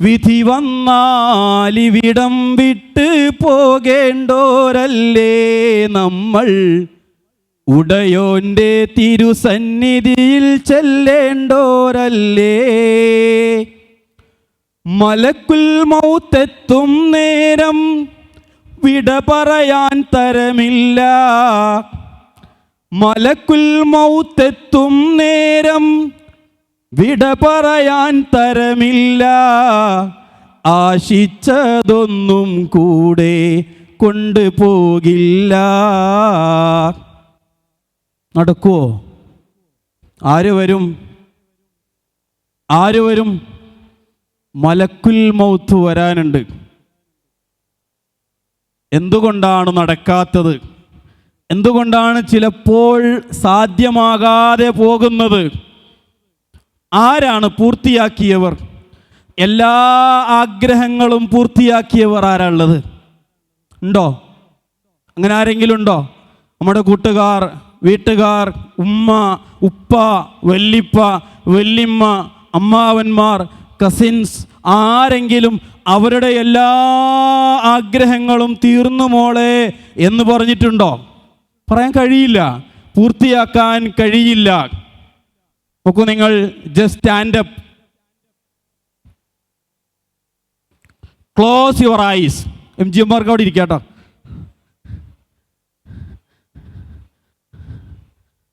വിധി വന്നാലിവിടം വിട്ട് പോകേണ്ടോരല്ലേ നമ്മൾ, ഉടയോന്റെ തിരുസന്നിധിയിൽ ചെല്ലേണ്ടോരല്ലേ. മലക്കുൽ മൗത്തെത്തും നേരം വിട പറയാൻ തരമില്ല. മലക്കുൽ മൗത്തെത്തും നേരം വിട പറയാൻ തരമില്ല. ആശിച്ചതൊന്നും കൂടെ കൊണ്ടുപോകില്ല. നടക്കുവോ? ആര് വരും? ആര് വരും? മലക്കുൽ മൗത്ത് വരാനുണ്ട്. എന്തുകൊണ്ടാണ് നടക്കാത്തത്? എന്തുകൊണ്ടാണ് ചിലപ്പോൾ സാധ്യമാകാതെ പോകുന്നത്? ആരാണ് പൂർത്തിയാക്കിയവർ? എല്ലാ ആഗ്രഹങ്ങളും പൂർത്തിയാക്കിയവർ ആരാളുള്ളത്? ഉണ്ടോ? അങ്ങനെ ആരെങ്കിലും ഉണ്ടോ? നമ്മുടെ കൂട്ടുകാർ, വീട്ടുകാർ, ഉമ്മ, ഉപ്പ, വല്ലിപ്പ, വല്ലിമ്മ, അമ്മാവന്മാർ, കസിൻസ്, ആരെങ്കിലും അവരുടെ എല്ലാ ആഗ്രഹങ്ങളും തീർന്നു മോളെ എന്ന് പറഞ്ഞിട്ടുണ്ടോ? പറയാൻ കഴിയില്ല, പൂർത്തിയാക്കാൻ കഴിയില്ല. നോക്കൂ, നിങ്ങൾ just stand up, close your eyes. MGMമാർക്ക് അവിടെ ഇരിക്കാട്ടോ.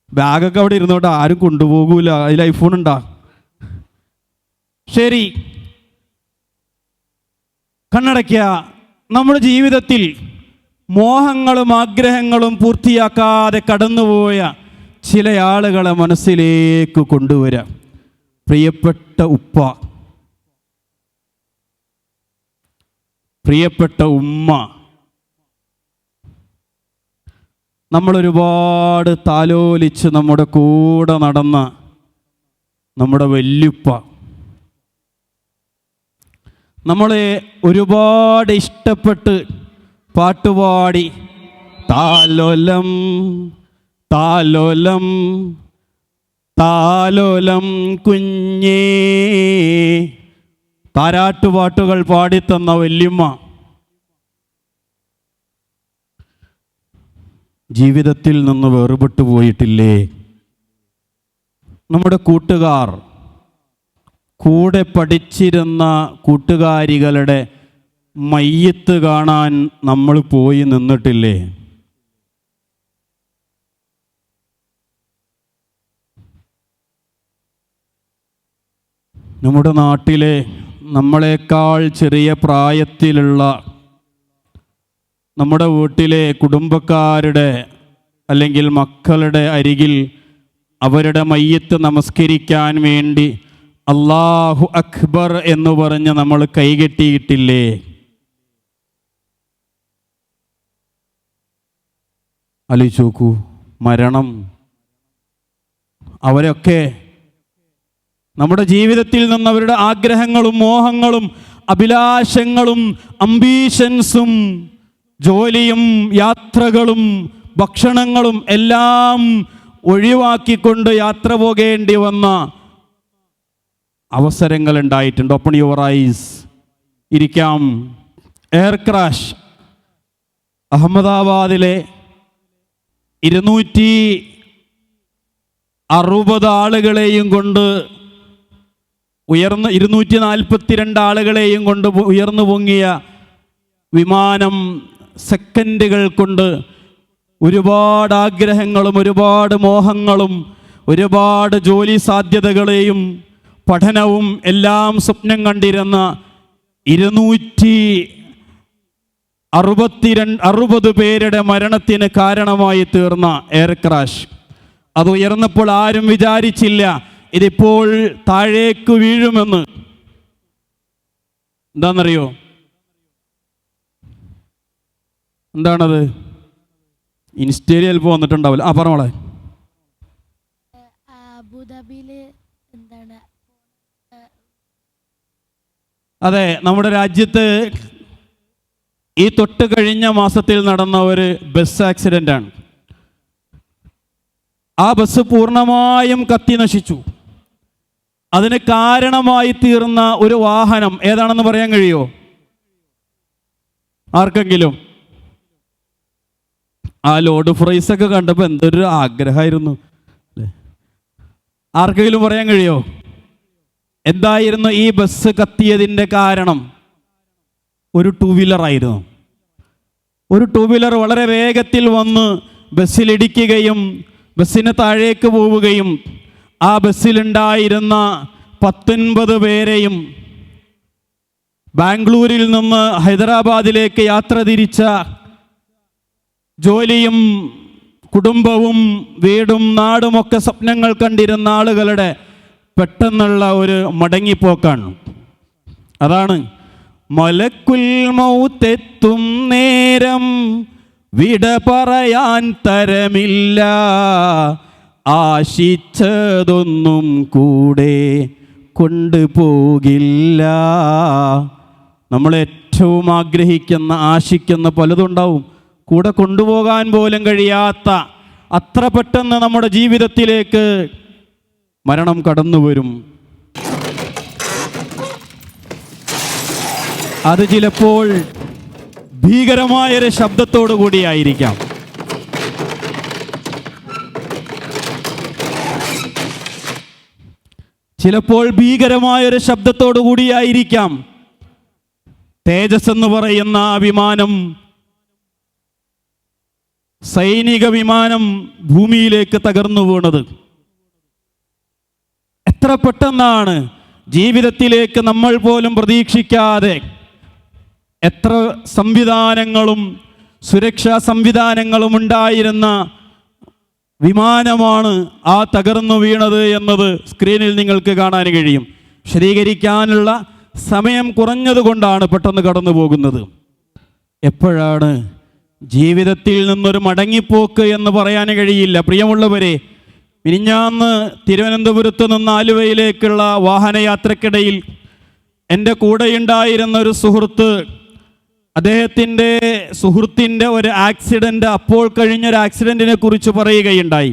ബാഗൊക്കെ അവിടെ ഇരുന്നോട്ടോ, ആരും കൊണ്ടുപോകൂല. അതിൽ ഐഫോൺ ഉണ്ടാ? ശരി, കണ്ണടയ്ക്കുക. നമ്മുടെ ജീവിതത്തിൽ മോഹങ്ങളും ആഗ്രഹങ്ങളും പൂർത്തിയാക്കാതെ കടന്നുപോയ ചില ആളുകളെ മനസ്സിലേക്ക് കൊണ്ടുവരാം. പ്രിയപ്പെട്ട ഉപ്പ, പ്രിയപ്പെട്ട ഉമ്മ, നമ്മളൊരുപാട് താലോലിച്ച് നമ്മുടെ കൂടെ നടന്ന നമ്മുടെ വല്യുപ്പ, നമ്മളെ ഒരുപാട് ഇഷ്ടപ്പെട്ട് പാട്ടുപാടി താലോലം താലോലം താലോലം കുഞ്ഞേ താരാട്ടുപാട്ടുകൾ പാടിത്തന്ന വല്യമ്മ ജീവിതത്തിൽ നിന്ന് വേർപെട്ടു പോയിട്ടില്ലേ? നമ്മുടെ കൂട്ടുകാർ, കൂടെ പഠിച്ചിരുന്ന കൂട്ടുകാരികളുടെ മയ്യത്ത് കാണാൻ നമ്മൾ പോയി നിന്നിട്ടില്ലേ? നമ്മുടെ നാട്ടിലെ നമ്മളെക്കാൾ ചെറിയ പ്രായത്തിലുള്ള നമ്മുടെ വീട്ടിലെ കുടുംബക്കാരുടെ അല്ലെങ്കിൽ മക്കളുടെ അരികിൽ അവരുടെ മയ്യത്ത് നമസ്കരിക്കാൻ വേണ്ടി അല്ലാഹു അക്ബർ എന്ന് പറഞ്ഞ് നമ്മൾ കൈകെട്ടിയിട്ടില്ലേ? ആലോചിച്ച് നോക്കൂ, മരണം. അവരൊക്കെ നമ്മുടെ ജീവിതത്തിൽ നിന്ന് അവരുടെ ആഗ്രഹങ്ങളും മോഹങ്ങളും അഭിലാഷങ്ങളും അംബീഷൻസും ജോലിയും യാത്രകളും ഭക്ഷണങ്ങളും എല്ലാം ഒഴിവാക്കിക്കൊണ്ട് യാത്ര പോകേണ്ടി വന്ന അവസരങ്ങൾ ഉണ്ടായിട്ടുണ്ട്. Open your eyes. ഇരിക്കാം. Air crash. അഹമ്മദാബാദിലെ 260 ആളുകളെയും കൊണ്ട് 242 ആളുകളെയും കൊണ്ട് ഉയർന്നു പൊങ്ങിയ വിമാനം സെക്കൻഡുകൾ കൊണ്ട് ഒരുപാട് ആഗ്രഹങ്ങളും ഒരുപാട് മോഹങ്ങളും ഒരുപാട് ജോലി സാധ്യതകളെയും പഠനവും എല്ലാം സ്വപ്നം കണ്ടിരുന്ന 260 പേരുടെ മരണത്തിന് കാരണമായി തീർന്ന എയർ ക്രാഷ്. അത് ഉയർന്നപ്പോൾ ആരും വിചാരിച്ചില്ല ഇതിപ്പോൾ താഴേക്ക് വീഴുമെന്ന്. എന്താണെന്നറിയോ? എന്താണത്? ഇൻസ്റ്റയിൽ ചിലപ്പോൾ വന്നിട്ടുണ്ടാവില്ല. പറഞ്ഞോളെ. അതെ, നമ്മുടെ രാജ്യത്ത് ഈ തൊട്ട് കഴിഞ്ഞ മാസത്തിൽ നടന്ന ഒരു ബസ് ആക്സിഡൻ്റാണ്. ആ ബസ് പൂർണ്ണമായും കത്തി നശിച്ചു. അതിന് കാരണമായി തീർന്ന ഒരു വാഹനം ഏതാണെന്ന് പറയാൻ കഴിയുമോ ആർക്കെങ്കിലും? ആ ലോഡ് ഫ്രൈസൊക്കെ കണ്ടപ്പോൾ എന്തൊരു ആഗ്രഹമായിരുന്നു അല്ലേ? ആർക്കെങ്കിലും പറയാൻ കഴിയുമോ എന്തായിരുന്നു ഈ ബസ് കത്തിയതിൻ്റെ കാരണം? ഒരു ടൂ വീലറായിരുന്നു. ഒരു ടൂ വീലർ വളരെ വേഗത്തിൽ വന്ന് ബസ്സിലിടിക്കുകയും ബസ്സിന് താഴേക്ക് പോവുകയും ആ ബസ്സിലുണ്ടായിരുന്ന 19 പേരെയും ബാംഗ്ലൂരിൽ നിന്ന് ഹൈദരാബാദിലേക്ക് യാത്ര തിരിച്ച ജോലിയും കുടുംബവും വീടും നാടുമൊക്കെ സ്വപ്നങ്ങൾ കണ്ടിരുന്ന ആളുകളുടെ പെട്ടെന്നുള്ള ഒരു മടങ്ങിപ്പോക്കാണ്. അതാണ് മലക്കുൽ മൗത്തെത്തും നേരം വിട പറയാൻ തരമില്ല, ആശിച്ചതൊന്നും കൂടെ കൊണ്ടുപോകില്ല. നമ്മൾ ഏറ്റവും ആഗ്രഹിക്കുന്ന ആശിക്കുന്ന പലതുണ്ടാവും, കൂടെ കൊണ്ടുപോകാൻ പോലും കഴിയാത്ത അത്ര പെട്ടെന്ന് നമ്മുടെ ജീവിതത്തിലേക്ക് മരണം കടന്നു വരും. അത് ചിലപ്പോൾ ഭീകരമായൊരു ശബ്ദത്തോടു കൂടിയായിരിക്കാം. ചിലപ്പോൾ ഭീകരമായൊരു ശബ്ദത്തോടു കൂടിയായിരിക്കാം തേജസ് എന്ന് പറയുന്ന ആ വിമാനം, സൈനിക വിമാനം ഭൂമിയിലേക്ക് തകർന്നു വീണത്. എത്ര പെട്ടെന്നാണ് ജീവിതത്തിലേക്ക് നമ്മൾ പോലും പ്രതീക്ഷിക്കാതെ എത്ര സംവിധാനങ്ങളും സുരക്ഷാ സംവിധാനങ്ങളും ഉണ്ടായിരുന്ന വിമാനമാണ് ആ തകർന്നു വീണത് എന്നത് സ്ക്രീനിൽ നിങ്ങൾക്ക് കാണാൻ കഴിയും. വിശദീകരിക്കാനുള്ള സമയം കുറഞ്ഞതുകൊണ്ടാണ് പെട്ടെന്ന് കടന്നു പോകുന്നത്. എപ്പോഴാണ് ജീവിതത്തിൽ നിന്നൊരു മടങ്ങിപ്പോക്ക് എന്ന് പറയാൻ കഴിയില്ല. പ്രിയമുള്ളവരെ, മിനിഞ്ഞാന്ന് തിരുവനന്തപുരത്ത് നിന്ന് ആലുവയിലേക്കുള്ള വാഹനയാത്രക്കിടയിൽ എൻ്റെ കൂടെയുണ്ടായിരുന്ന ഒരു സുഹൃത്ത് അദ്ദേഹത്തിൻ്റെ സുഹൃത്തിൻ്റെ ഒരു ആക്സിഡൻ്റ്, അപ്പോൾ കഴിഞ്ഞൊരു ആക്സിഡൻറ്റിനെ കുറിച്ച് പറയുകയുണ്ടായി.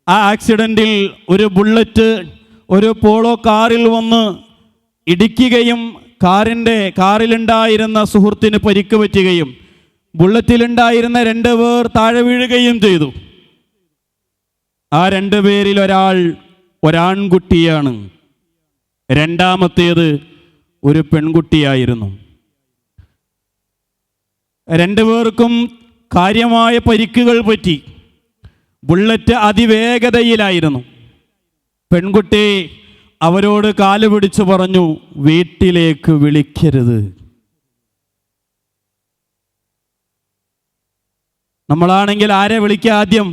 ആ ആക്സിഡൻറ്റിൽ ഒരു ബുള്ളറ്റ് ഒരു പോളോ കാറിൽ വന്ന് ഇടിക്കുകയും കാറിലുണ്ടായിരുന്ന സുഹൃത്തിന് പരിക്ക് പറ്റുകയും ബുള്ളറ്റിലുണ്ടായിരുന്ന 2 പേർ താഴെ വീഴുകയും ചെയ്തു. ആ 2 പേരിൽ ഒരാൺകുട്ടിയാണ്, രണ്ടാമത്തേത് ഒരു പെൺകുട്ടിയായിരുന്നു. 2 പേർക്കും കാര്യമായ പരിക്കുകൾ പറ്റി. ബുള്ളറ്റ് അതിവേഗതയിലായിരുന്നു. പെൺകുട്ടി അവരോട് കാല് പിടിച്ചു പറഞ്ഞു, വീട്ടിലേക്ക് വിളിക്കരുത്. നമ്മളാണെങ്കിൽ ആരെ വിളിക്കുക? ആദ്യം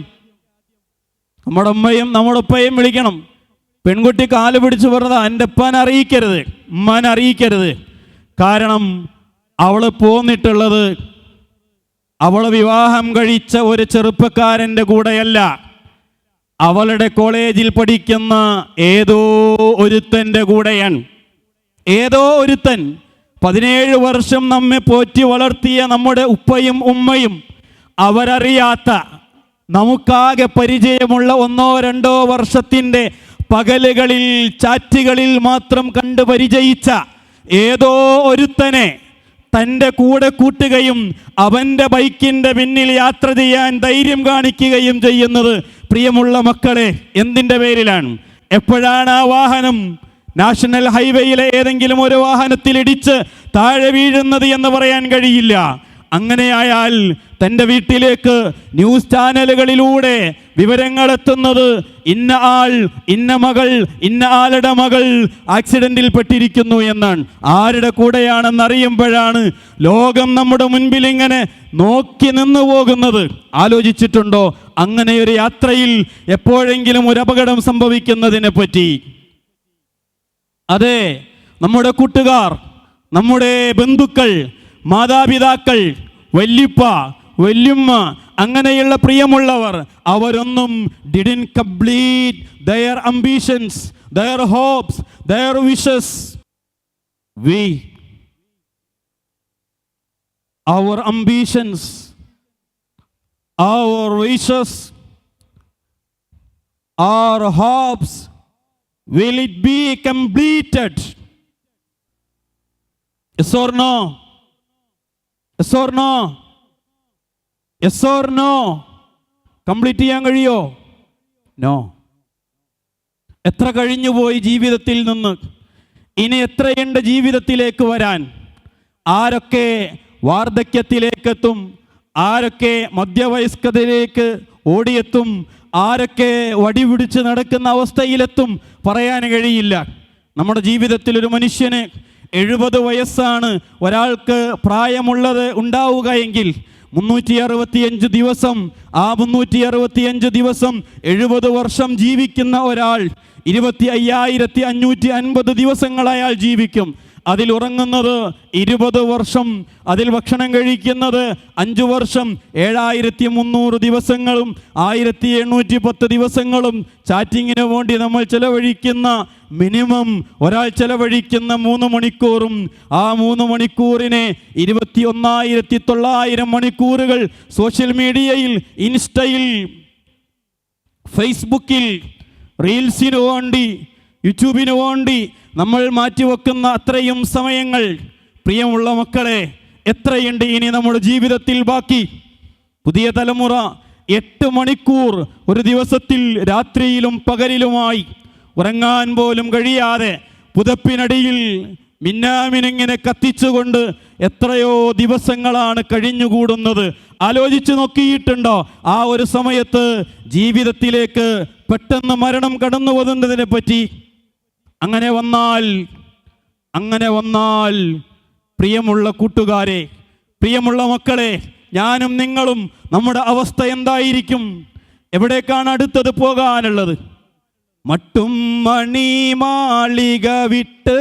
നമ്മുടെ ഉമ്മയും നമ്മുടെ ഉപ്പയും വിളിക്കണം. പെൺകുട്ടി കാല് പിടിച്ചു പറഞ്ഞത് എൻ്റെ ഉപ്പാനെ അറിയിക്കരുത്, ഉമ്മാനെ അറിയിക്കരുത്. കാരണം അവൾ പോന്നിട്ടുള്ളത് അവൾ വിവാഹം കഴിച്ച ഒരു ചെറുപ്പക്കാരൻ്റെ കൂടെയല്ല, അവളുടെ കോളേജിൽ പഠിക്കുന്ന ഏതോ ഒരുത്തൻ്റെ കൂടെയാണ്. ഏതോ ഒരുത്തൻ, 17 വർഷം നമ്മെ പോറ്റി വളർത്തിയ നമ്മുടെ ഉപ്പയും ഉമ്മയും അവരറിയാത്ത, നമുക്കാകെ പരിചയമുള്ള 1-2 വർഷത്തിൻ്റെ പകലുകളിൽ ചാറ്റുകളിൽ മാത്രം കണ്ട് പരിചയിച്ച ഏതോ ഒരുത്തനെ തൻ്റെ കൂടെ കൂട്ടുകയും അവൻ്റെ ബൈക്കിൻ്റെ പിന്നിൽ യാത്ര ചെയ്യാൻ ധൈര്യം കാണിക്കുകയും ചെയ്യുന്നത്, പ്രിയമുള്ള മക്കളെ, എന്തിൻ്റെ പേരിലാണ്? എപ്പോഴാണ് ആ വാഹനം നാഷണൽ ഹൈവേയിലെ ഏതെങ്കിലും ഒരു വാഹനത്തിൽ ഇടിച്ച് താഴെ വീഴുന്നത് എന്ന് പറയാൻ കഴിയില്ല. അങ്ങനെയായാൽ തൻ്റെ വീട്ടിലേക്ക് ന്യൂസ് ചാനലുകളിലൂടെ വിവരങ്ങൾ എത്തുന്നത് ഇന്ന ആൾ, ഇന്ന മകൾ, ഇന്ന ആളുടെ മകൾ ആക്സിഡൻറ്റിൽ പെട്ടിരിക്കുന്നു എന്നാണ്. ആരുടെ കൂടെയാണെന്ന് അറിയുമ്പോഴാണ് ലോകം നമ്മുടെ മുൻപിൽ ഇങ്ങനെ നോക്കി നിന്നു പോകുന്നത്. ആലോചിച്ചിട്ടുണ്ടോ അങ്ങനെ ഒരു യാത്രയിൽ എപ്പോഴെങ്കിലും ഒരു അപകടം സംഭവിക്കുന്നതിനെ പറ്റി? അതെ, നമ്മുടെ കൂട്ടുകാർ, നമ്മുടെ ബന്ധുക്കൾ, മാതാപിതാക്കൾ, വല്യുപ്പ, വല്യുമ്മ, അങ്ങനെയുള്ള പ്രിയമുള്ളവർ, അവരൊന്നും didn't complete their ambitions, their hopes, their wishes. Our ambitions, our wishes, our hopes, Will it be completed? Yes or no? Yes or no? Yes or no? Complete ചെയ്യാൻ കഴിയോ? നോ. എത്ര കഴിഞ്ഞുപോയി ജീവിതത്തിൽ നിന്ന്? ഇനി എത്രയുണ്ട് ജീവിതത്തിലേക്ക് വരാൻ? ആരൊക്കെ വാർദ്ധക്യത്തിലേക്കെത്തും? ആരൊക്കെ മധ്യവയസ്കതയിലേക്ക് ഓടിയെത്തും? ആരൊക്കെ വടി പിടിച്ച് നടക്കുന്ന അവസ്ഥയിലെത്തും? പറയാൻ കഴിയില്ല. നമ്മുടെ ജീവിതത്തിൽ ഒരു മനുഷ്യന് 70 വയസ്സാണ് ഒരാൾക്ക് പ്രായമുള്ളത് ഉണ്ടാവുക എങ്കിൽ 365 ദിവസം, ആ 365 ദിവസം 70 വർഷം ജീവിക്കുന്ന ഒരാൾ 25,550 ദിവസങ്ങൾ അയാൾ ജീവിക്കും. അതിൽ ഉറങ്ങുന്നത് 20 വർഷം, അതിൽ ഭക്ഷണം കഴിക്കുന്നത് 5 വർഷം, 7,300 ദിവസങ്ങളും 1,810 ദിവസങ്ങളും ചാറ്റിങ്ങിന് വേണ്ടി നമ്മൾ ചെലവഴിക്കുന്ന മിനിമം ഒരാൾ ചെലവഴിക്കുന്ന 3 മണിക്കൂറും, ആ 3 മണിക്കൂറിനെ 21,900 മണിക്കൂറുകൾ സോഷ്യൽ മീഡിയയിൽ, ഇൻസ്റ്റയിൽ, ഫേസ്ബുക്കിൽ, റീൽസിന് വേണ്ടി, യൂട്യൂബിന് വേണ്ടി നമ്മൾ മാറ്റിവെക്കുന്ന അത്രയും സമയങ്ങൾ, പ്രിയമുള്ള മക്കളെ, എത്രയുണ്ട് ഇനി നമ്മുടെ ജീവിതത്തിൽ ബാക്കി? പുതിയ തലമുറ 8 മണിക്കൂർ ഒരു ദിവസത്തിൽ രാത്രിയിലും പകലിലുമായി ഉറങ്ങാൻ പോലും കഴിയാതെ പുതപ്പിനടിയിൽ മിന്നാമിനിങ്ങനെ കത്തിച്ചുകൊണ്ട് എത്രയോ ദിവസങ്ങളാണ് കഴിഞ്ഞുകൂടുന്നത്. ആലോചിച്ച് നോക്കിയിട്ടുണ്ടോ? ആ ഒരു സമയത്ത് ജീവിതത്തിലേക്ക് പെട്ടെന്ന് മരണം കടന്നു വരുന്നതിനെ പറ്റി. അങ്ങനെ വന്നാൽ പ്രിയമുള്ള കൂട്ടുകാരെ, പ്രിയമുള്ള മക്കളെ, ഞാനും നിങ്ങളും നമ്മുടെ അവസ്ഥ എന്തായിരിക്കും? എവിടേക്കാണ് അടുത്തത് പോകാനുള്ളത്? മട്ടും മണി മാളിക വിട്ട്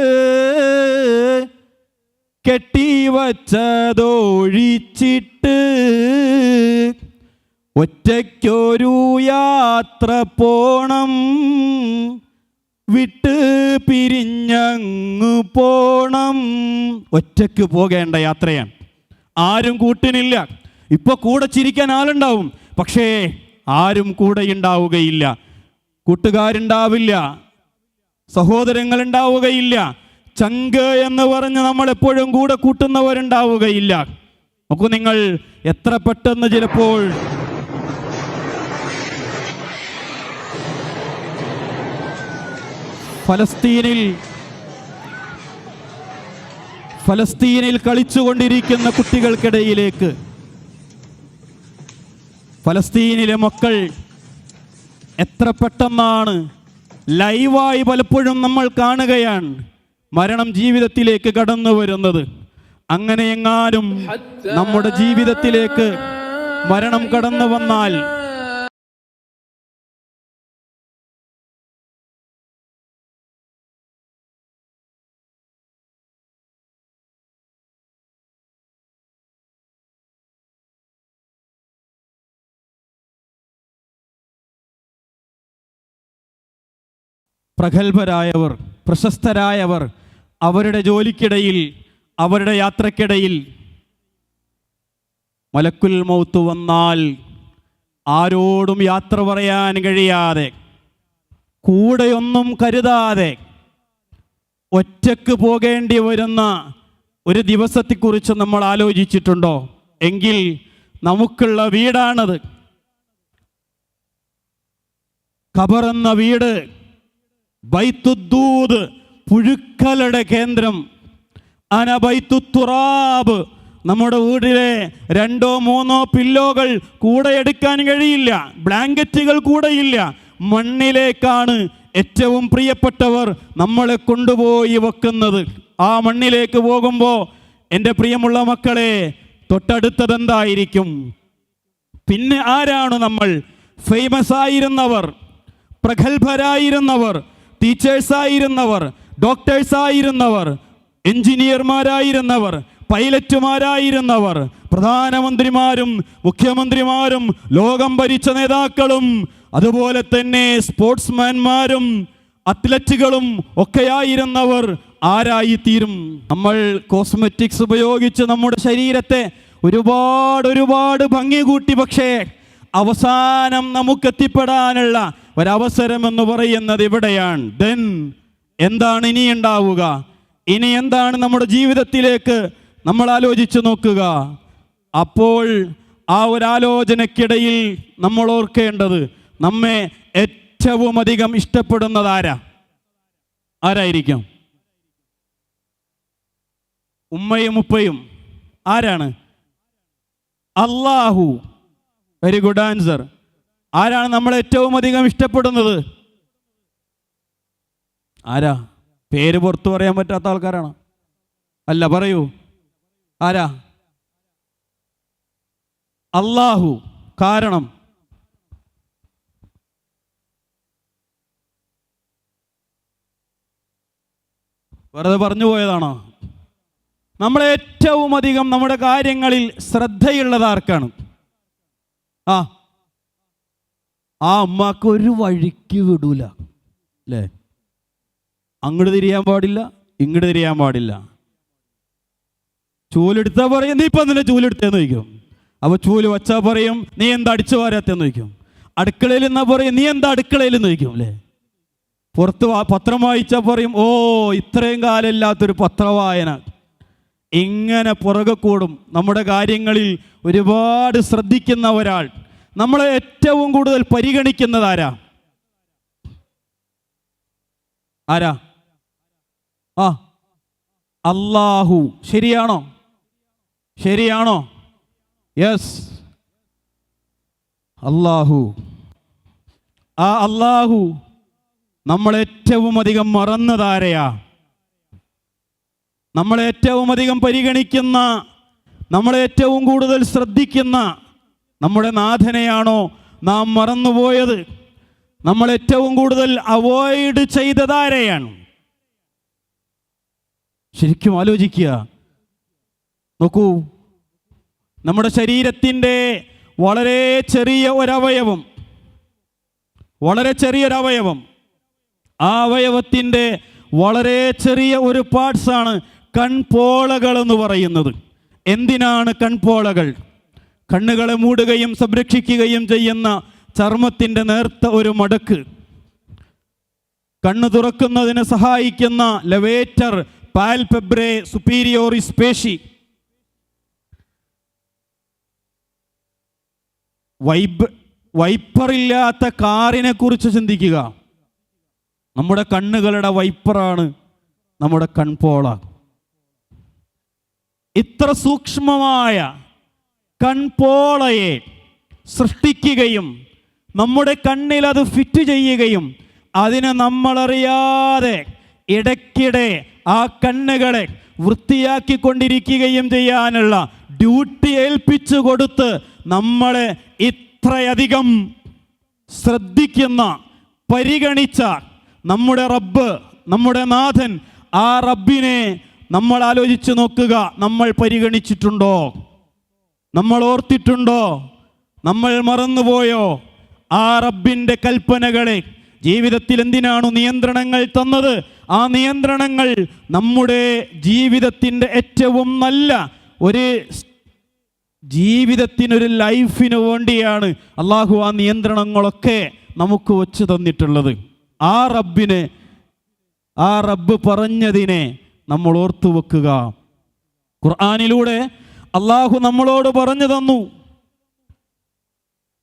കെട്ടിവച്ചതൊഴിച്ചിട്ട് ഒറ്റയ്ക്കൊരു യാത്ര പോണം, വിട്ട് പിരിഞ്ഞങ്ങു പോണം. ഒറ്റയ്ക്ക് പോകേണ്ട യാത്രയാണ്. ആരും കൂട്ടിനില്ല. ഇപ്പൊ കൂടെ ചിരിക്കാൻ ആളുണ്ടാവും, പക്ഷേ ആരും കൂടെ ഉണ്ടാവുകയില്ല. കൂട്ടുകാരുണ്ടാവില്ല, സഹോദരങ്ങൾ ഉണ്ടാവുകയില്ല, ചങ്ക് എന്ന് പറഞ്ഞ് നമ്മൾ എപ്പോഴും കൂടെ കൂട്ടുന്നവരുണ്ടാവുകയില്ല. നോക്കൂ നിങ്ങൾ, എത്ര പെട്ടെന്ന് ചിലപ്പോൾ ഫലസ്തീനിൽ കളിച്ചുകൊണ്ടിരിക്കുന്ന കുട്ടികൾക്കിടയിലേക്ക് ഫലസ്തീനിലെ മക്കൾ എത്ര പെട്ടെന്നാണ് ലൈവായി പലപ്പോഴും നമ്മൾ കാണുകയാണ് മരണം ജീവിതത്തിലേക്ക് കടന്നു വരുന്നത്. അങ്ങനെ എങ്ങാനും നമ്മുടെ ജീവിതത്തിലേക്ക് മരണം കടന്നു വന്നാൽ പ്രഗത്ഭരായവർ, പ്രശസ്തരായവർ അവരുടെ ജോലിക്കിടയിൽ, അവരുടെ യാത്രക്കിടയിൽ മലക്കുൽ മൗത്ത് വന്നാൽ ആരോടും യാത്ര പറയാൻ കഴിയാതെ, കൂടെയൊന്നും കരുതാതെ ഒറ്റക്ക് പോകേണ്ടി വരുന്ന ഒരു ദിവസത്തെക്കുറിച്ച് നമ്മൾ ആലോചിച്ചിട്ടുണ്ടോ? എങ്കിൽ നമുക്കുള്ള വീടാണത്. ഖബർ എന്ന വീട്, ബൈത്തുദ്ദൂദ്, പുഴുക്കളുടെ കേന്ദ്രം. അന ബൈത്തുത്തുറാബ്, നമ്മുടെ വീട്ടിലെ 2-3 പില്ലോകൾ കൂടെ എടുക്കാൻ കഴിയില്ല, ബ്ലാങ്കറ്റുകൾ കൂടെയില്ല. മണ്ണിലേക്കാണ് ഏറ്റവും പ്രിയപ്പെട്ടവർ നമ്മളെ കൊണ്ടുപോയി വെക്കുന്നത്. ആ മണ്ണിലേക്ക് പോകുമ്പോൾ എൻ്റെ പ്രിയമുള്ള മക്കളെ, തൊട്ടടുത്തതെന്തായിരിക്കും? പിന്നെ ആരാണ് നമ്മൾ? ഫേമസ് ആയിരുന്നവർ, പ്രഗത്ഭരായിരുന്നവർ, ടീച്ചേഴ്സായിരുന്നവർ, ഡോക്ടേഴ്സായിരുന്നവർ, എഞ്ചിനീയർമാരായിരുന്നവർ, പൈലറ്റുമാരായിരുന്നവർ, പ്രധാനമന്ത്രിമാരും മുഖ്യമന്ത്രിമാരും ലോകം ഭരിച്ച നേതാക്കളും അതുപോലെ തന്നെ സ്പോർട്സ്മാൻമാരും അത്ലറ്റുകളും ഒക്കെയായിരുന്നവർ ആരായിത്തീരും? നമ്മൾ കോസ്മെറ്റിക്സ് ഉപയോഗിച്ച് നമ്മുടെ ശരീരത്തെ ഒരുപാട് ഭംഗി കൂട്ടി, പക്ഷേ അവസാനം നമുക്കെത്തിപ്പെടാനുള്ള ഒരവസരം എന്ന് പറയുന്നത് ഇവിടെയാണ്. ദെൻ എന്താണ് ഇനി ഉണ്ടാവുക? ഇനി എന്താണ് നമ്മുടെ ജീവിതത്തിലേക്ക് നമ്മൾ ആലോചിച്ച് നോക്കുക. അപ്പോൾ ആ ഒരാലോചനയ്ക്കിടയിൽ നമ്മൾ ഓർക്കേണ്ടത്, നമ്മെ ഏറ്റവും അധികം ഇഷ്ടപ്പെടുന്നത് ആരായിരിക്കും? ഉമ്മയും ഉപ്പയും. ആരാണ്? അല്ലാഹു. Very good answer. ആരാണ് നമ്മളെ ഏറ്റവും അധികം ഇഷ്ടപ്പെടുന്നത്? ആരാ? പേര് പുറത്തു പറയാൻ പറ്റാത്ത ആൾക്കാരാണോ? അല്ല, പറയൂ. ആരാ? അല്ലാഹു. കാരണം വെറുതെ പറഞ്ഞു പോയതാണോ? നമ്മളെ ഏറ്റവും അധികം നമ്മുടെ കാര്യങ്ങളിൽ ശ്രദ്ധയുള്ളത് ആർക്കാണ്? ആ ഉമ്മാക്ക് ഒരു വഴിക്ക് വിടൂല അല്ലേ? അങ്ങോട്ട് തിരിയാൻ പാടില്ല, ഇങ്ങോട്ട് തിരിയാൻ പാടില്ല. ചൂലെടുത്താ പറയും നീ ഇപ്പം തന്നെ ചൂലെടുത്തേന്ന് ചോദിക്കും. അപ്പോൾ ചൂല് വച്ചാ പറയും നീ എന്താ അടിച്ചു വാരാത്തേന്ന് ചോദിക്കും. അടുക്കളയിൽ എന്നാ പറയും നീ എന്താ അടുക്കളയിൽ എന്ന് ചോദിക്കും അല്ലേ? പുറത്ത് പത്രം വായിച്ചാൽ പറയും ഓ ഇത്രയും കാലം ഇല്ലാത്തൊരു പത്രവായന. ഇങ്ങനെ പുറകെ കൂടും. നമ്മുടെ കാര്യങ്ങളിൽ ഒരുപാട് ശ്രദ്ധിക്കുന്ന ഒരാൾ, നമ്മളെ ഏറ്റവും കൂടുതൽ പരിഗണിക്കുന്നത് ആരാ? അല്ലാഹു. ശരിയാണോ? യെസ്, അല്ലാഹു. ആ അല്ലാഹു നമ്മളേറ്റവും അധികം മറന്നതാരെയാ? നമ്മളേറ്റവും അധികം പരിഗണിക്കുന്ന, നമ്മളേറ്റവും കൂടുതൽ ശ്രദ്ധിക്കുന്ന നമ്മുടെ നാഥനെയാണോ നാം മറന്നുപോയത്? നമ്മളേറ്റവും കൂടുതൽ അവോയ്ഡ് ചെയ്തതാരെയാണ്? ശരിക്കും ആലോചിക്കുക. നോക്കൂ, നമ്മുടെ ശരീരത്തിൻ്റെ വളരെ ചെറിയൊരവയവം, ആ അവയവത്തിൻ്റെ വളരെ ചെറിയ ഒരു പാർട്സാണ് കൺപോളകൾ എന്ന് പറയുന്നത്. എന്തിനാണ് കൺപോളകൾ? കണ്ണുകളെ മൂടുകയും സംരക്ഷിക്കുകയും ചെയ്യുന്ന ചർമ്മത്തിൻ്റെ നേർത്ത ഒരു മടക്ക്, കണ്ണ് തുറക്കുന്നതിന് സഹായിക്കുന്ന ലെവേറ്റർ പാൽപെബ്രെ സുപ്പീരിയോറിസ് പേശി, വൈപ്പറില്ലാത്ത കാറിനെ കുറിച്ച് ചിന്തിക്കുക. നമ്മുടെ കണ്ണുകളുടെ വൈപ്പറാണ് നമ്മുടെ കൺപോള. ഇത്ര സൂക്ഷ്മമായ കൺപോളയെ സൃഷ്ടിക്കുകയും നമ്മുടെ കണ്ണിൽ അത് ഫിറ്റ് ചെയ്യുകയും അതിനെ നമ്മളറിയാതെ ഇടയ്ക്കിടെ ആ കണ്ണുകളെ വൃത്തിയാക്കിക്കൊണ്ടിരിക്കുകയും ചെയ്യാനുള്ള ഡ്യൂട്ടി ഏൽപ്പിച്ചു കൊടുത്ത് നമ്മളെ ഇത്രയധികം ശ്രദ്ധിക്കുന്ന, പരിഗണിച്ച നമ്മുടെ റബ്ബ്, നമ്മുടെ നാഥൻ, ആ റബ്ബിനെ നമ്മൾ ആലോചിച്ച് നോക്കുക. നമ്മൾ പരിഗണിച്ചിട്ടുണ്ടോ? നമ്മൾ ഓർത്തിട്ടുണ്ടോ? നമ്മൾ മറന്നുപോയോ? ആ റബ്ബിൻ്റെ കൽപ്പനകളെ ജീവിതത്തിൽ എന്തിനാണ് നിയന്ത്രണങ്ങൾ തന്നത്? ആ നിയന്ത്രണങ്ങൾ നമ്മുടെ ജീവിതത്തിൻ്റെ ഏറ്റവും നല്ല ഒരു ജീവിതത്തിനൊരു ലൈഫിന് വേണ്ടിയാണ് അള്ളാഹു ആ നിയന്ത്രണങ്ങളൊക്കെ നമുക്ക് വച്ച് തന്നിട്ടുള്ളത്. ആ റബ്ബ് പറഞ്ഞതിനെ നമ്മൾ ഓർത്തു വെക്കുക. ഖുർആനിലൂടെ അള്ളാഹു നമ്മളോട് പറഞ്ഞു തന്നു,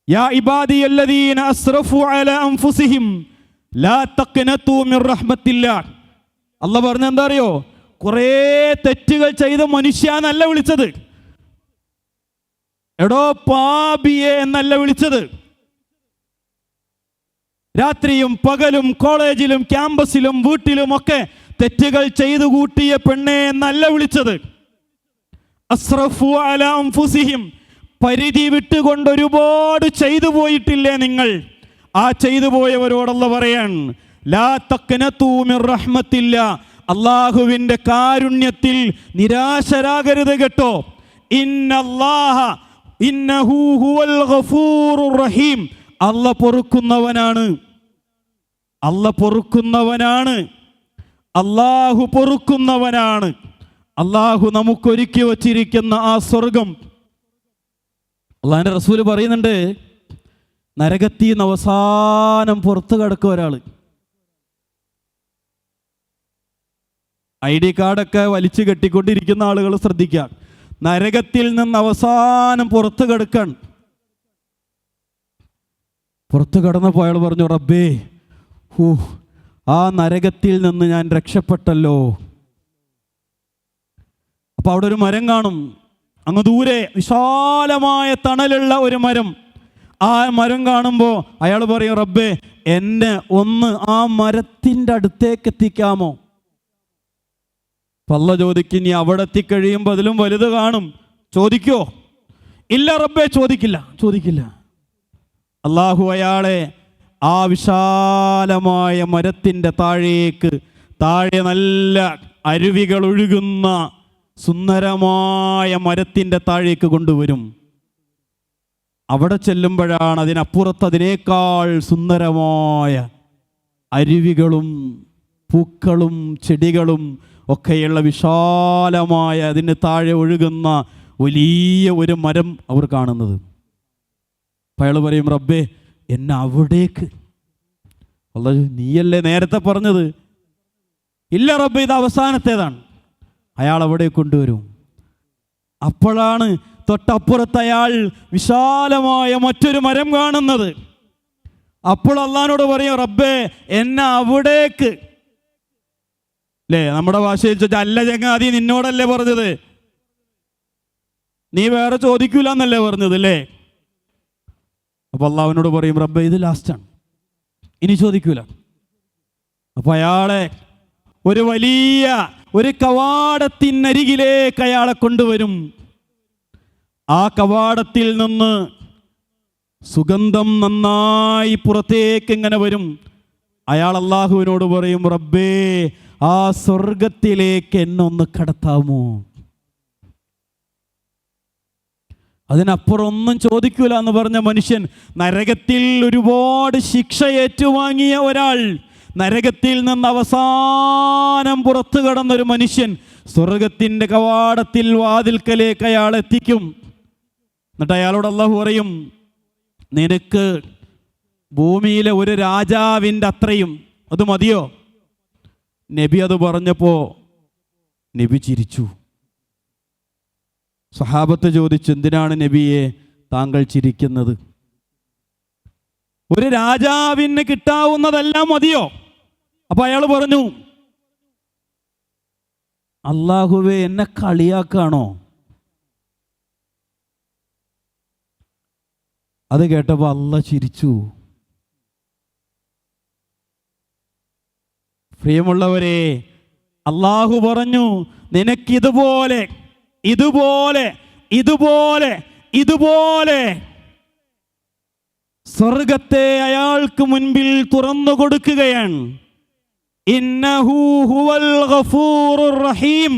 യാ ഇബാദിയല്ലദീന അസ്റഫു അലാ അൻഫുസിഹിം ലാ തഖ്നതു മിർ റഹ്മത്തില്ലാഹ്. അള്ളാഹ് പറഞ്ഞ എന്താ അറിയോ? കുറേ തെറ്റുകൾ ചെയ്ത മനുഷ്യനല്ല വിളിച്ചത്, എടോ പാപിയെ എന്നല്ല വിളിച്ചത്. രാത്രിയും പകലും കോളേജിലും ക്യാമ്പസിലും വീട്ടിലും ഒക്കെ തെറ്റുകൾ ചെയ്തു കൂട്ടിയ പെണ്ണെ എന്നല്ല വിളിച്ചത്. അസ്റഫു അലാ അൻഫുസിഹിം, പരിധി വിട്ടുകൊണ്ട് ഒരുപാട് ചെയ്തു പോയിട്ടില്ലേ നിങ്ങൾ? ആ ചെയ്തു പോയവരോടുള്ള പറയാൻ, ലാ തഖ്നതു മിർ റഹ്മത്തില്ലാ, അല്ലാഹുവിൻ്റെ കാരുണ്യത്തിൽ നിരാശരാകരുത് കേട്ടോ. ഇന്നഹു ഹുവൽ ഗഫൂറുർ റഹീം, അല്ലാഹ് പൊറുക്കുന്നവനാണ്. അല്ലാഹു പൊറുക്കുന്നവനാണ്. അല്ലാഹു നമുക്കൊരുക്കി വച്ചിരിക്കുന്ന ആ സ്വർഗം, അള്ളാഹിൻ്റെ റസൂല് പറയുന്നുണ്ട്, നരകത്തിൽ നിന്ന് അവസാനം പുറത്തു കിടക്കുക ഒരാൾ. ID കാർഡൊക്കെ വലിച്ചു കെട്ടിക്കൊണ്ടിരിക്കുന്ന ആളുകൾ ശ്രദ്ധിക്കുക. നരകത്തിൽ നിന്ന് അവസാനം പുറത്തു കിടക്കാൻ. പുറത്തു കടന്നപ്പോൾ അയാൾ പറഞ്ഞു, റബ്ബേ, ആ നരകത്തിൽ നിന്ന് ഞാൻ രക്ഷപ്പെട്ടല്ലോ. അപ്പോൾ അവിടെ ഒരു മരം കാണും, അങ്ങ് ദൂരെ വിശാലമായ തണലുള്ള ഒരു മരം. ആ മരം കാണുമ്പോൾ അയാൾ പറയും, റബ്ബേ, എന്നെ ഒന്ന് ആ മരത്തിൻ്റെ അടുത്തേക്ക് എത്തിക്കാമോ? അല്ല ചോദിക്കും, നീ അവിടെ എത്തിക്കഴിയുമ്പോൾ അതിലും വലുത് കാണും, ചോദിക്കോ? ഇല്ല റബ്ബേ, ചോദിക്കില്ല. അള്ളാഹു അയാളെ ആ വിശാലമായ മരത്തിൻ്റെ താഴെ നല്ല അരുവികൾ ഒഴുകുന്ന സുന്ദരമായ മരത്തിൻ്റെ താഴേക്ക് കൊണ്ടുവരും. അവിടെ ചെല്ലുമ്പോഴാണ് അതിനപ്പുറത്ത് അതിനേക്കാൾ സുന്ദരമായ അരുവികളും പൂക്കളും ചെടികളും ഒക്കെയുള്ള വിശാലമായ അതിന് താഴെ ഒഴുകുന്ന വലിയ ഒരു മരം അവർ കാണുന്നത്. അയാൾ പറയും, റബ്ബേ, എന്നെ അവിടേക്ക്. അല്ലാഹു, നീയല്ലേ നേരത്തെ പറഞ്ഞത്? ഇല്ല റബ്ബേ, ഇത് അവസാനത്തേതാണ്. അയാൾ അവിടെ കൊണ്ടുവരും. അപ്പോഴാണ് തൊട്ടപ്പുറത്ത് അയാൾ വിശാലമായ മറ്റൊരു മരം കാണുന്നത്. അപ്പോൾ അള്ളാഹിനോട് പറയും, റബ്ബേ, എന്നെ അവിടേക്ക്. അല്ലേ, നമ്മുടെ ഭാഷയിൽ ചോദിച്ചാൽ, അല്ല ചങ്ങാതി, നിന്നോടല്ലേ പറഞ്ഞത്, നീ വേറെ ചോദിക്കൂല എന്നല്ലേ പറഞ്ഞത് അല്ലേ? അപ്പോൾ അള്ളാഹുവിനോട് പറയും, റബ്ബേ, ഇത് ലാസ്റ്റാണ്, ഇനി ചോദിക്കൂല. അപ്പോൾ അയാളെ ഒരു വലിയ ഒരു കവാടത്തിനരികിലേക്ക് അയാളെ കൊണ്ടുവരും. ആ കവാടത്തിൽ നിന്ന് സുഗന്ധം നന്നായി പുറത്തേക്ക് ഇങ്ങനെ വരും. അയാൾ അള്ളാഹുവിനോട് പറയും, റബ്ബേ, ആ സ്വർഗത്തിലേക്ക് എന്നൊന്ന് കടത്താമോ? അതിനപ്പുറം ഒന്നും ചോദിക്കൂല എന്ന് പറഞ്ഞ മനുഷ്യൻ, നരകത്തിൽ ഒരുപാട് ശിക്ഷ ഏറ്റുവാങ്ങിയ ഒരാൾ, നരകത്തിൽ നിന്ന് അവസാനം പുറത്തു കടന്നൊരു മനുഷ്യൻ സ്വർഗത്തിൻ്റെ കവാടത്തിൽ വാതിൽക്കലേക്ക് അയാൾ എത്തിക്കും. എന്നിട്ട് അയാളോട് അല്ലാഹു പറയും, നിനക്ക് ഭൂമിയിലെ ഒരു രാജാവിൻ്റെ അത്രയും അത് മതിയോ? നബി അത് പറഞ്ഞപ്പോൾ നബി ചിരിച്ചു. സഹാബത്ത് ചോദിച്ചു, എന്തിനാണ് നബിയെ താങ്കൾ ചിരിക്കുന്നത്? ഒരു രാജാവിന് കിട്ടാവുന്നതെല്ലാം മതിയോ? അപ്പൊ അയാൾ പറഞ്ഞു, അല്ലാഹുവേ, എന്നെ കളിയാക്കാണോ? അത് കേട്ടപ്പോൾ അല്ലാഹ് ചിരിച്ചു. പ്രിയമുള്ളവരെ, അല്ലാഹു പറഞ്ഞു, നിനക്കിതുപോലെ ഇതുപോലെ ഇതുപോലെ ഇതുപോലെ സ്വർഗത്തെ അയാൾക്ക് മുൻപിൽ തുറന്നു കൊടുക്കുകയാണ്. ഇന്നഹു ഹുവൽ ഗഫൂറുർ റഹീം.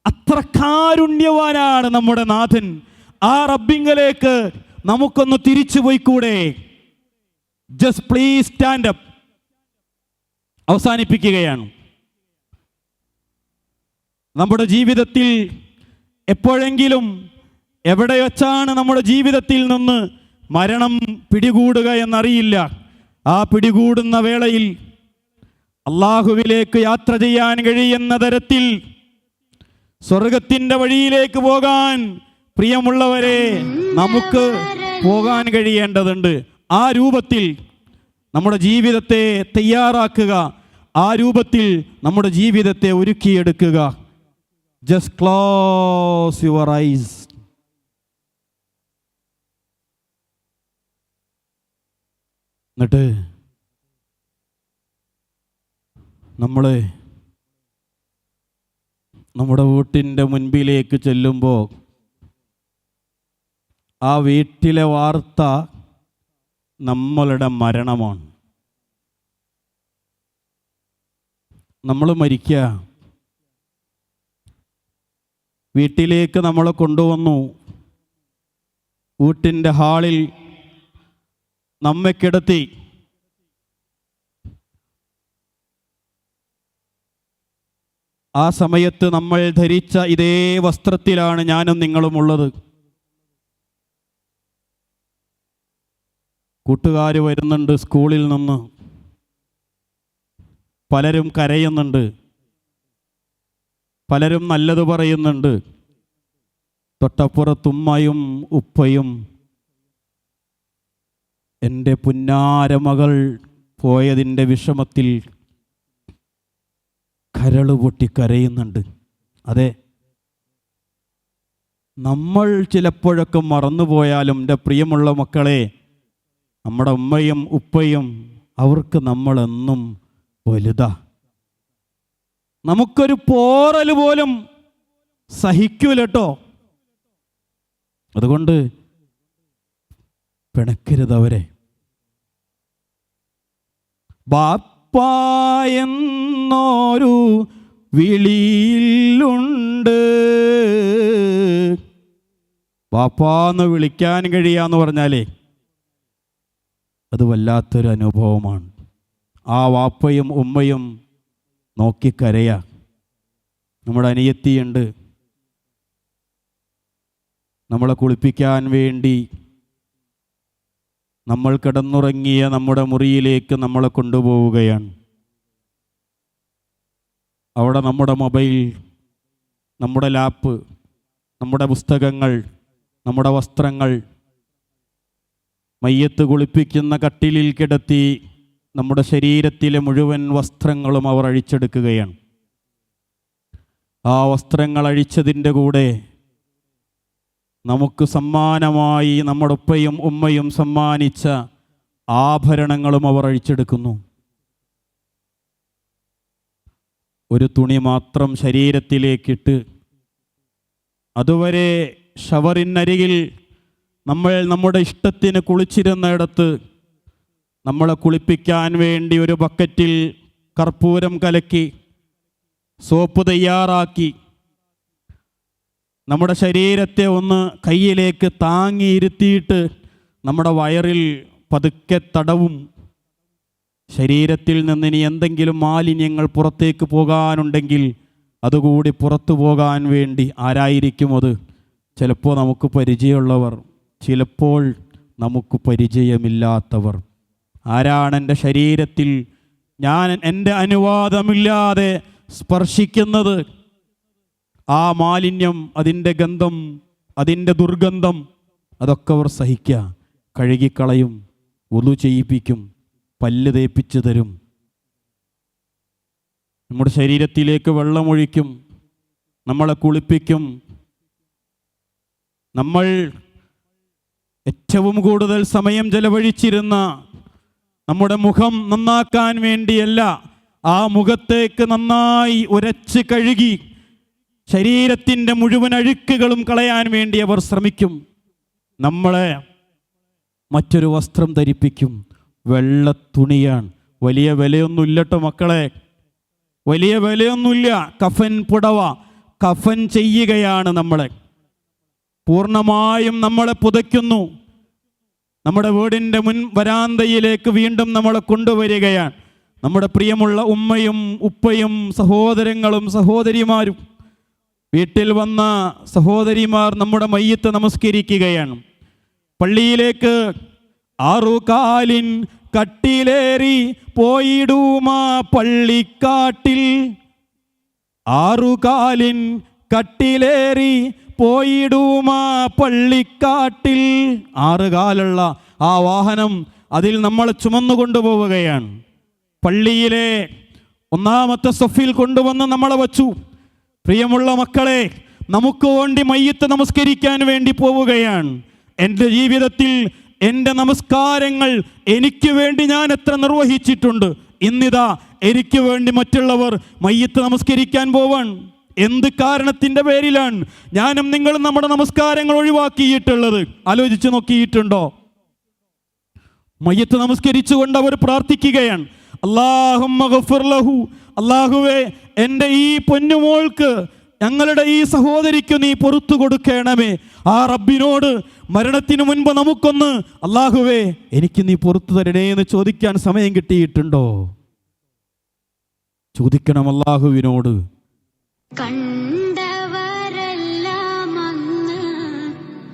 അത്ര കാരുണ്യവാനാണ് നമ്മുടെ നാഥൻ. ആ റബ്ബിങ്കലേക്ക് നമുക്കൊന്ന് തിരിച്ചു പോയിക്കൂടെ? Just please stand up. അവസാനിപ്പിക്കുകയാണ്. നമ്മുടെ ജീവിതത്തിൽ എപ്പോഴെങ്കിലും എവിടെ വച്ചാണ് നമ്മുടെ ജീവിതത്തിൽ നിന്ന് മരണം പിടികൂടുക എന്നറിയില്ല. ആ പിടികൂടുന്ന വേളയിൽ അള്ളാഹുവിലേക്ക് യാത്ര ചെയ്യാൻ കഴിയുന്ന തരത്തിൽ സ്വർഗത്തിൻ്റെ വഴിയിലേക്ക് പോകാൻ പ്രിയമുള്ളവരെ നമുക്ക് പോകാൻ കഴിയേണ്ടതുണ്ട്. ആ രൂപത്തിൽ നമ്മുടെ ജീവിതത്തെ തയ്യാറാക്കുക, ആ രൂപത്തിൽ നമ്മുടെ ജീവിതത്തെ ഒരുക്കിയെടുക്കുക. Just close your eyes. എന്നിട്ട് നമ്മൾ നമ്മുടെ വീട്ടിൻ്റെ മുൻപിലേക്ക് ചെല്ലുമ്പോൾ ആ വീട്ടിലെ വാർത്ത നമ്മളുടെ മരണമാണ്. നമ്മൾ മരിക്കുക. വീട്ടിലേക്ക് നമ്മളെ കൊണ്ടുവന്നു. വീട്ടിൻ്റെ ഹാളിൽ നമ്മെ കിടത്തി. ആ സമയത്ത് നമ്മൾ ധരിച്ച ഇതേ വസ്ത്രത്തിലാണ് ഞാനും നിങ്ങളും ഉള്ളത്. കൂട്ടുകാർ വരുന്നുണ്ട് സ്കൂളിൽ നിന്ന്, പലരും കരയുന്നുണ്ട്, പലരും നല്ലത് പറയുന്നുണ്ട്. തൊട്ടപ്പുറത്ത് ഉമ്മയും ഉപ്പയും എൻ്റെ പുന്നാരമകൾ പോയതിൻ്റെ വിഷമത്തിൽ കരള് പൊട്ടി കരയുന്നുണ്ട്. അതെ, നമ്മൾ ചിലപ്പോഴൊക്കെ മറന്നുപോയാലും എൻ്റെ പ്രിയമുള്ള മക്കളെ, നമ്മുടെ ഉമ്മയും ഉപ്പയും അവർക്ക് നമ്മളെന്നും വലുതാ. നമുക്കൊരു പോറൽ പോലും സഹിക്കൂല കേട്ടോ. അതുകൊണ്ട് പിണക്കരുത് അവരെ. ബാപ്പ എന്നൊരു വിളിയിലുണ്ട്. ബാപ്പാന്ന് വിളിക്കാൻ കഴിയാന്ന് പറഞ്ഞാലേ അത് വല്ലാത്തൊരു അനുഭവമാണ്. ആ വാപ്പയും ഉമ്മയും നോക്കിക്കരയാ. നമ്മുടെ അനിയത്തിയുണ്ട്, നമ്മളെ കുളിപ്പിക്കാൻ വേണ്ടി നമ്മൾ കിടന്നുറങ്ങിയ നമ്മുടെ മുറിയിലേക്ക് നമ്മളെ കൊണ്ടുപോവുകയാണ്. അവിടെ നമ്മുടെ മൊബൈൽ, നമ്മുടെ ലാപ്പ്, നമ്മുടെ പുസ്തകങ്ങൾ, നമ്മുടെ വസ്ത്രങ്ങൾ മയ്യത്ത് കുളിപ്പിക്കുന്ന കട്ടിലിൽ കിടത്തി നമ്മുടെ ശരീരത്തിലെ മുഴുവൻ വസ്ത്രങ്ങളും അവർ അഴിച്ചെടുക്കുകയാണ്. ആ വസ്ത്രങ്ങൾ അഴിച്ചതിൻ്റെ കൂടെ നമുക്ക് സമ്മാനമായി നമ്മുടെ ഉപ്പയും ഉമ്മയും സമ്മാനിച്ച ആഭരണങ്ങളും അവർ അഴിച്ചെടുക്കുന്നു. ഒരു തുണി മാത്രം ശരീരത്തിലേക്കിട്ട് അതുവരെ ഷവറിനരികിൽ നമ്മൾ നമ്മുടെ ഇഷ്ടത്തിന് കുളിച്ചിരുന്നിടത്ത് നമ്മളെ കുളിപ്പിക്കാൻ വേണ്ടി ഒരു ബക്കറ്റിൽ കർപ്പൂരം കലക്കി സോപ്പ് തയ്യാറാക്കി നമ്മുടെ ശരീരത്തെ ഒന്ന് കയ്യിലേക്ക് താങ്ങിയിരുത്തിയിട്ട് നമ്മുടെ വയറിൽ പതുക്കെ തടവും. ശരീരത്തിൽ നിന്ന് ഇനി എന്തെങ്കിലും മാലിന്യങ്ങൾ പുറത്തേക്ക് പോകാനുണ്ടെങ്കിൽ അതുകൂടി പുറത്തു പോകാൻ വേണ്ടി. ആരായിരിക്കും അത്? ചിലപ്പോൾ നമുക്ക് പരിചയമുള്ളവർ, ചിലപ്പോൾ നമുക്ക് പരിചയമില്ലാത്തവർ. ആരാണ് എൻ്റെ ശരീരത്തിൽ ഞാൻ എൻ്റെ അനുവാദമില്ലാതെ സ്പർശിക്കുന്നത്? ആ മാലിന്യം, അതിൻ്റെ ഗന്ധം, അതിൻ്റെ ദുർഗന്ധം, അതൊക്കെ അവർ സഹിക്കുക. കഴുകിക്കളയും, വുളു ചെയ്യിപ്പിക്കും, പല്ല് തേപ്പിച്ചു തരും, നമ്മുടെ ശരീരത്തിലേക്ക് വെള്ളമൊഴിക്കും, നമ്മളെ കുളിപ്പിക്കും. നമ്മൾ ഏറ്റവും കൂടുതൽ സമയം ചെലവഴിച്ചിരുന്ന നമ്മുടെ മുഖം നന്നാക്കാൻ വേണ്ടിയല്ല, ആ മുഖത്തേക്ക് നന്നായി ഉരച്ച് കഴുകി ശരീരത്തിൻ്റെ മുഴുവൻ അഴുക്കുകളും കളയാൻ വേണ്ടി അവർ ശ്രമിക്കും. നമ്മളെ മറ്റൊരു വസ്ത്രം ധരിപ്പിക്കും, വെള്ള തുണിയാണ്. വലിയ വിലയൊന്നുമില്ല കേട്ടോ മക്കളെ, വലിയ വിലയൊന്നുമില്ല. കഫൻ പുടവ, കഫൻ ചെയ്യുകയാണ് നമ്മളെ, പൂർണ്ണമായും നമ്മളെ പുതയ്ക്കുന്നു. നമ്മുടെ വീടിൻ്റെ മുൻ വരാന്തയിലേക്ക് വീണ്ടും നമ്മളെ കൊണ്ടുവരികയാണ്. നമ്മുടെ പ്രിയമുള്ള ഉമ്മയും ഉപ്പയും സഹോദരങ്ങളും സഹോദരിമാരും, വീട്ടിൽ വന്ന സഹോദരിമാർ നമ്മുടെ മയ്യത്ത് നമസ്കരിക്കുകയാണ്. പള്ളിയിലേക്ക് 6 കാലിൻ കട്ടിലേറി പോയിടുമാ പള്ളിക്കാട്ടിൽ, 6 കാലിൻ കട്ടിലേറി പോയിടുമാ പള്ളിക്കാട്ടിൽ. 6 കാലുള്ള ആ വാഹനം, അതിൽ നമ്മൾ ചുമന്നു കൊണ്ടുപോവുകയാണ്. പള്ളിയിലെ 1-ാമത്തെ സഫിൽ കൊണ്ടുവന്ന് നമ്മളെ വച്ചു. പ്രിയമുള്ള മക്കളെ, നമുക്ക് വേണ്ടി മയ്യത്ത് നമസ്കരിക്കാൻ വേണ്ടി പോവുകയാണ്. എൻ്റെ ജീവിതത്തിൽ എൻ്റെ നമസ്കാരങ്ങൾ എനിക്ക് വേണ്ടി ഞാൻ എത്ര നിർവഹിച്ചിട്ടുണ്ട്. ഇന്നിതാ എനിക്ക് വേണ്ടി മറ്റുള്ളവർ മയ്യത്ത് നമസ്കരിക്കാൻ പോവാൻ. എന്ത് കാരണത്തിൻ്റെ പേരിലാണ് ഞാനും നിങ്ങളും നമ്മുടെ നമസ്കാരങ്ങൾ ഒഴിവാക്കിയിട്ടുള്ളത്? ആലോചിച്ച് നോക്കിയിട്ടുണ്ടോ? മയ്യത്ത് നമസ്കരിച്ചുകൊണ്ട് അവർ പ്രാർത്ഥിക്കുകയാണ്, അല്ലാഹുമ്മ ഗഫിർ ലഹു, അല്ലാഹുവേ എൻ്റെ ഈ പൊന്നുമോൾക്ക്, ഞങ്ങളുടെ ഈ സഹോദരിക്ക് നീ പൊറുത്തു കൊടുക്കണമേ. ആ റബ്ബിനോട് മരണത്തിന് മുൻപ് നമുക്കൊന്ന്, അല്ലാഹുവേ എനിക്ക് നീ പൊറുത്തു തരണേ എന്ന് ചോദിക്കാൻ സമയം കിട്ടിയിട്ടുണ്ടോ? ചോദിക്കണം അല്ലാഹുവിനോട്. കണ്ടവരെല്ലാം അങ്ങ്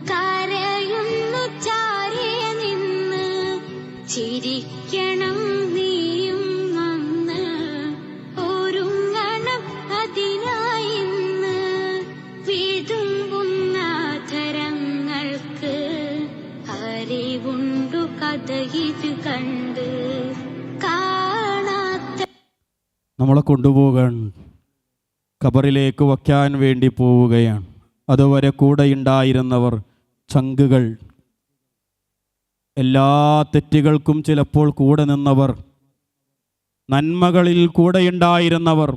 കരയുന്നു ചാരിയ നിന്ന്, ഇത് കണ്ട് കാണാത്ത നമ്മളെ കൊണ്ടുപോകാൻ ഖബറിലേക്ക് വയ്ക്കാൻ വേണ്ടി പോവുകയാണ്. അതുവരെ കൂടെയുണ്ടായിരുന്നവർ, ചങ്കുകൾ, എല്ലാ തെറ്റുകൾക്കും ചിലപ്പോൾ കൂടെ നിന്നവർ, നന്മകളിൽ കൂടെയുണ്ടായിരുന്നവർ,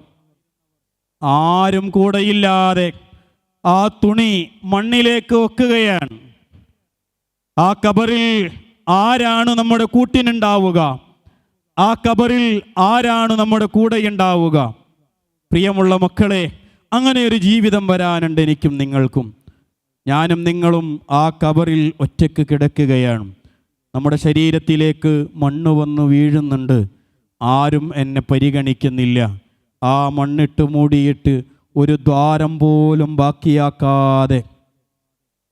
ആരും കൂടെയില്ലാതെ ആ തുണി മണ്ണിലേക്ക് വെക്കുകയാണ്. ആ ഖബറിൽ ആരാണ് നമ്മുടെ കൂട്ടിനുണ്ടാവുക? ആ ഖബറിൽ ആരാണ് നമ്മുടെ കൂടെയുണ്ടാവുക? പ്രിയമുള്ള മക്കളെ, അങ്ങനെ ഒരു ജീവിതം വരാനുണ്ട് എനിക്കും നിങ്ങൾക്കും. ഞാനും നിങ്ങളും ആ ഖബറിൽ ഒറ്റയ്ക്ക് കിടക്കുകയാണ്. നമ്മുടെ ശരീരത്തിലേക്ക് മണ്ണ് വന്ന് വീഴുന്നുണ്ട്. ആരും എന്നെ പരിഗണിക്കുന്നില്ല. ആ മണ്ണിട്ട് മൂടിയിട്ട് ഒരു ദ്വാരം പോലും ബാക്കിയാക്കാതെ,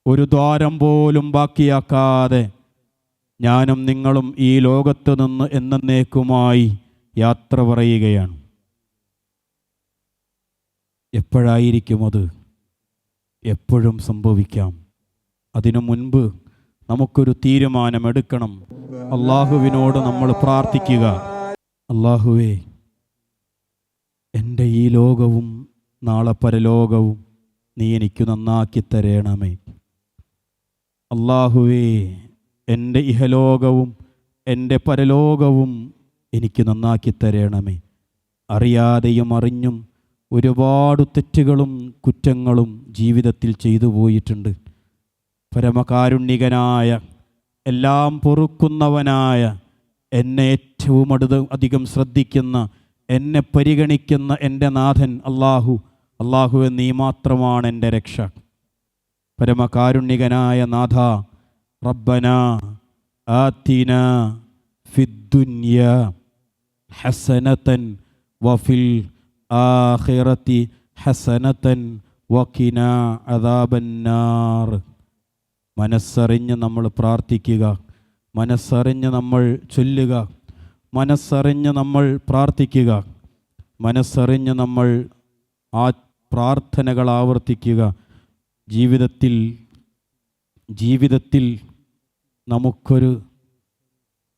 ഒരു ദ്വാരം പോലും ബാക്കിയാക്കാതെ ഞാനും നിങ്ങളും ഈ ലോകത്ത് നിന്ന് എന്നേക്കുമായി യാത്ര പറയുകയാണ്. എപ്പോഴായിരിക്കും അത്? എപ്പോഴും സംഭവിക്കാം. അതിനു മുൻപ് നമുക്കൊരു തീരുമാനമെടുക്കണം. അള്ളാഹുവിനോട് നമ്മൾ പ്രാർത്ഥിക്കുക, അള്ളാഹുവേ, എൻ്റെ ഈ ലോകവും നാളെ പരലോകവും നീ എനിക്ക് നന്നാക്കി തരണമേ. അള്ളാഹുവേ, എൻ്റെ ഇഹലോകവും എൻ്റെ പരലോകവും എനിക്ക് നന്നാക്കി തരണമേ. അറിയാതെയും അറിഞ്ഞും ഒരുപാട് തെറ്റുകളും കുറ്റങ്ങളും ജീവിതത്തിൽ ചെയ്തു പോയിട്ടുണ്ട്. പരമകാരുണ്യകനായ, എല്ലാം പൊറുക്കുന്നവനായ, എന്നെ ഏറ്റവും അധികം ശ്രദ്ധിക്കുന്ന, എന്നെ പരിഗണിക്കുന്ന എൻ്റെ നാഥൻ അള്ളാഹുവെ, നീ മാത്രമാണ് എൻ്റെ രക്ഷ. പരമകാരുണ്യകനായ നാഥ, റബ്ബനാ ആതിനാ ഫിദ്ദുനിയ ഹസനതൻ വഫിൽ ആഖിറതി ഹസനതൻ വഖിനാ അദാബന്നാർ. മനസ്സറിഞ്ഞ് നമ്മൾ പ്രാർത്ഥിക്കുക, മനസ്സറിഞ്ഞ് നമ്മൾ ചൊല്ലുക, മനസ്സറിഞ്ഞ് നമ്മൾ പ്രാർത്ഥിക്കുക, മനസ്സറിഞ്ഞ് നമ്മൾ ആ പ്രാർത്ഥനകൾ ആവർത്തിക്കുക. ജീവിതത്തിൽ നമുക്കൊരു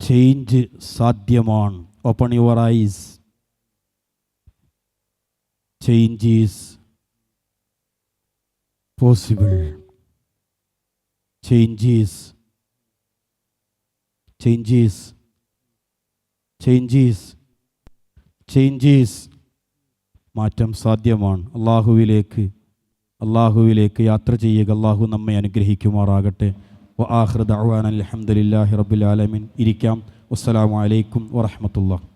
ചേഞ്ച് സാധ്യമാണ്. Open your ice. Change is possible. Change മാറ്റം സാധ്യമാണ്. അള്ളാഹുവിലേക്ക് യാത്ര ചെയ്യുക. അള്ളാഹു നമ്മെ അനുഗ്രഹിക്കുമാറാകട്ടെ. വആഖിറു ദഅ്വാനാ അൽഹംദുലില്ലാഹി റബ്ബിൽ ആലമീൻ. ഇരിക്കാം. വസ്സലാമു അലൈക്കും വറഹ്മത്തുള്ളാഹി.